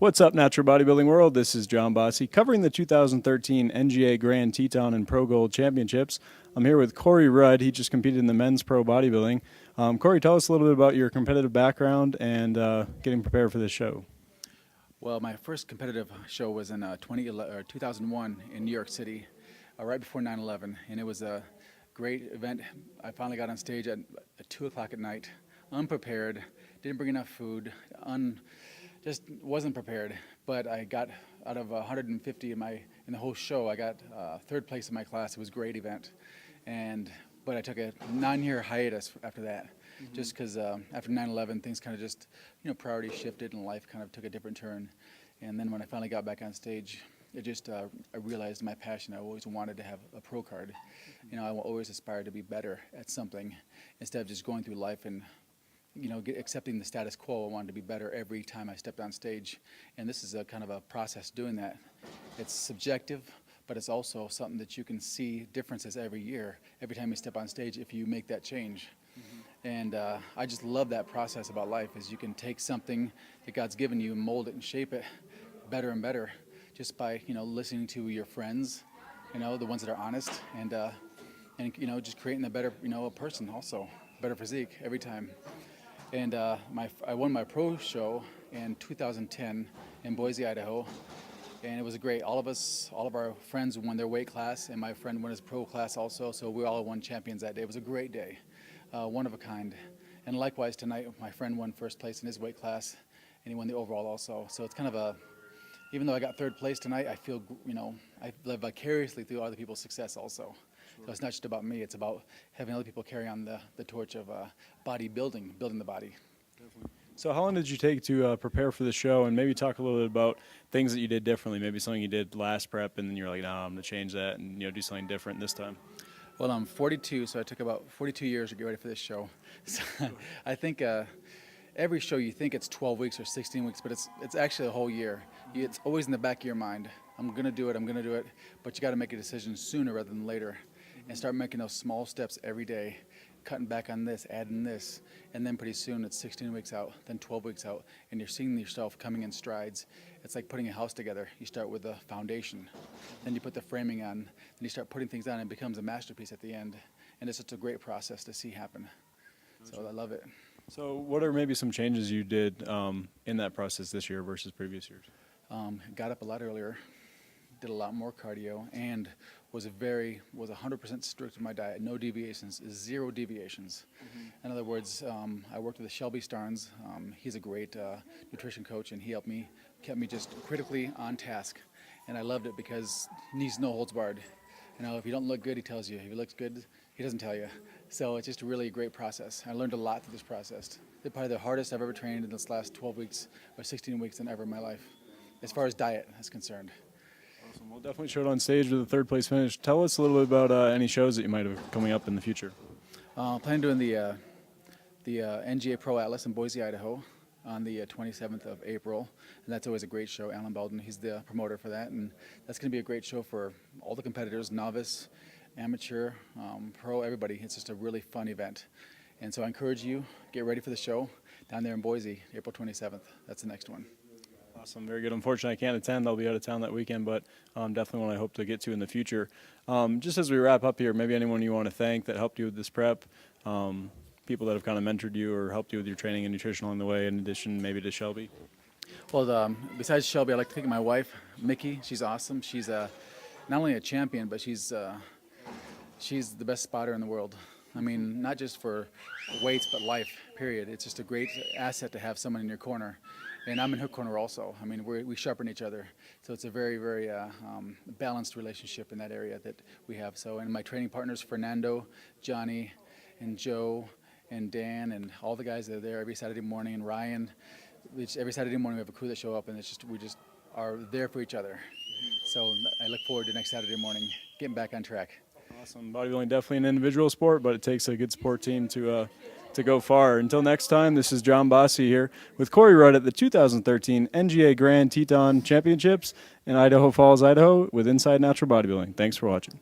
What's up, natural bodybuilding world? This is John Bossy covering the 2013 NGA Grand Teton and Pro Gold Championships. I'm here with Corey Rudd. He just competed in the men's pro bodybuilding. Corey, tell us a little bit about your competitive background and getting prepared for this show. Well, my first competitive show was in 2001 in New York City, right before 9/11, and it was a great event. I finally got on stage at 2 o'clock at night, unprepared, didn't bring enough food, just wasn't prepared. But I got out of 150 in the whole show. I got third place in my class. It was a great event, but I took a 9-year hiatus after that, just because after 9/11 things kind of just priorities shifted and life kind of took a different turn. And then when I finally got back on stage, it just I realized my passion. I always wanted to have a pro card. I always aspired to be better at something instead of just going through life and accepting the status quo. I wanted to be better every time I stepped on stage, and this is a kind of a process doing that. It's subjective, but it's also something that you can see differences every year, every time you step on stage if you make that change. And I just love that process about life, is you can take something that God's given you and mold it and shape it better and better just by listening to your friends, the ones that are honest, and just creating a better a person, also better physique every time. And I won my pro show in 2010 in Boise, Idaho, and it was great. All of our friends won their weight class, and my friend won his pro class also, so we all won champions that day. It was a great day, one of a kind. And likewise tonight, my friend won first place in his weight class, and he won the overall also. So it's kind of even though I got third place tonight, I feel, I live vicariously through other people's success also. So it's not just about me, it's about having other people carry on the torch of bodybuilding, building the body. Definitely. So how long did you take to prepare for the show, and maybe talk a little bit about things that you did differently, maybe something you did last prep and then you're like, no, I'm going to change that and do something different this time? Well, I'm 42, so I took about 42 years to get ready for this show. So I think every show you think it's 12 weeks or 16 weeks, but it's actually a whole year. It's always in the back of your mind. I'm going to do it, but you got to make a decision sooner rather than later. And start making those small steps every day, cutting back on this, adding this, and then pretty soon it's 16 weeks out, then 12 weeks out, and you're seeing yourself coming in strides. It's like putting a house together. You start with the foundation, then you put the framing on, then you start putting things on, and it becomes a masterpiece at the end. And it's just a great process to see happen. So I love it. So what are maybe some changes you did in that process this year versus previous years? Got up a lot earlier, did a lot more cardio, and was 100% strict with my diet. No deviations, 0 deviations. In other words, I worked with Shelby Starnes. He's a great nutrition coach, and he kept me just critically on task. And I loved it because he's no holds barred. If you don't look good, he tells you. If you look good, he doesn't tell you. So it's just a really great process. I learned a lot through this process. It's probably the hardest I've ever trained in this last 12 weeks or 16 weeks than ever in my life, as far as diet is concerned. Awesome. We'll definitely show it on stage with a third place finish. Tell us a little bit about any shows that you might have coming up in the future. Planning on doing the NGA Pro Atlas in Boise, Idaho on the 27th of April, and that's always a great show. Alan Belden, he's the promoter for that, and that's going to be a great show for all the competitors, novice, amateur, pro, everybody. It's just a really fun event. And so I encourage you, get ready for the show down there in Boise, April 27th. That's the next one. Awesome, very good. Unfortunately, I can't attend. I'll be out of town that weekend, but definitely one I hope to get to in the future. Just as we wrap up here, maybe anyone you want to thank that helped you with this prep, people that have kind of mentored you or helped you with your training and nutrition along the way, in addition maybe to Shelby? Well, besides Shelby, I'd like to thank my wife, Mickey. She's awesome. She's not only a champion, but she's the best spotter in the world. I mean, not just for weights, but life, period. It's just a great asset to have someone in your corner. And I'm in her corner also. I mean, we sharpen each other. So it's a very, very balanced relationship in that area that we have. So, and my training partners, Fernando, Johnny, and Joe, and Dan, and all the guys that are there every Saturday morning, and Ryan. Every Saturday morning we have a crew that show up, and we just are there for each other. So I look forward to next Saturday morning getting back on track. Awesome. Bodybuilding definitely an individual sport, but it takes a good sport team to go far. Until next time, this is John Bossy here with Corey Rudd at the 2013 NGA Grand Teton Championships in Idaho Falls, Idaho with Inside Natural Bodybuilding. Thanks for watching.